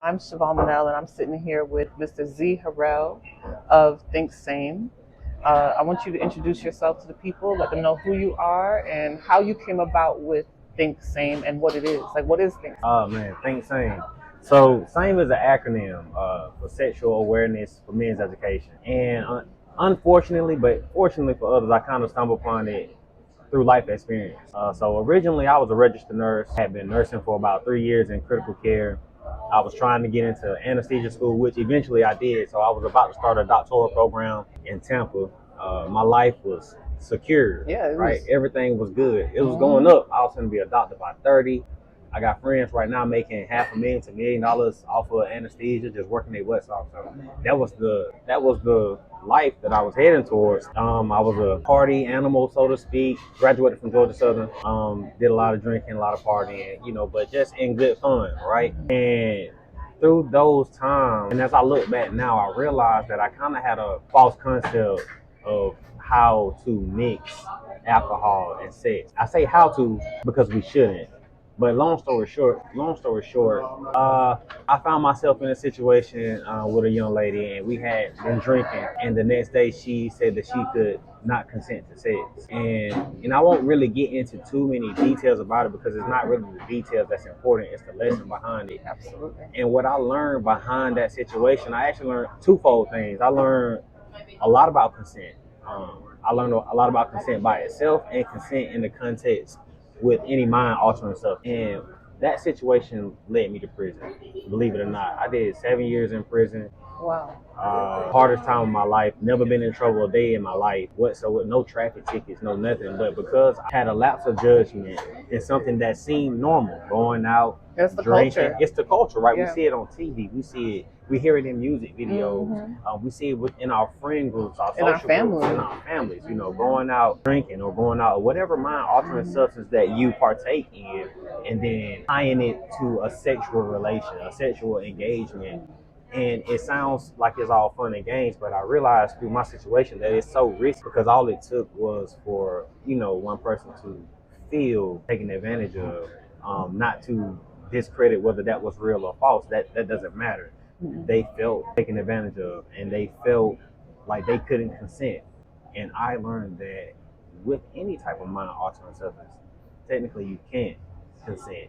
I'm Siobhan Manel, and I'm sitting here with Mr. Z Harrell of Think Same. I want you to introduce yourself to the people, let them know who you are and how you came about with Think Same and what it is. Like, what is Think Same? Oh man, think same. So same is an acronym for sexual awareness for men's education. And unfortunately, but fortunately for others, I kind of stumbled upon it through life experience. So originally, I was a registered nurse. Had been nursing for about 3 years in critical care. I was trying to get into anesthesia school, which eventually I did. So I was about to start a doctoral program in Tampa. My life was secure, Yeah, it right? was. Everything was good. It was going up. I was going to be a doctor by 30. I got friends right now making $500,000 to $1 million off of anesthesia, just working their butts off. So that was the life that I was heading towards. I was a party animal, so to speak. Graduated from Georgia Southern. Did a lot of drinking, a lot of partying, but just in good fun, right? And through those times, and as I look back now, I realized that I kind of had a false concept of how to mix alcohol and sex. I say how to because we shouldn't. But long story short, I found myself in a situation with a young lady, and we had been drinking. And the next day, she said that she could not consent to sex. And I won't really get into too many details about it because it's not really the details that's important. It's the lesson behind it. Absolutely. And what I learned behind that situation, I actually learned twofold things. I learned a lot about consent. I learned a lot about consent by itself and consent in the context with any mind altering stuff. And that situation led me to prison. Believe it or not, I did 7 years in prison. Wow. Hardest time of my life. Never been in trouble a day in my life whatsoever. No traffic tickets, no nothing. But because I had a lapse of judgment in something that seemed normal, going out, It's the drinking. culture. It's the culture, right? Yeah. We see it on TV. We see it. We hear it in music videos. We see it within our friend groups, our In our social family. groups, in our families. Going out drinking or going out, whatever mind altering substance that you partake in, and then tying it to a sexual relation, a sexual engagement. And it sounds like it's all fun and games, but I realized through my situation that it's so risky because all it took was for, one person to feel taken advantage of, not to discredit whether that was real or false. That doesn't matter. They felt taken advantage of and they felt like they couldn't consent. And I learned that with any type of mind altering substance, technically you can't consent.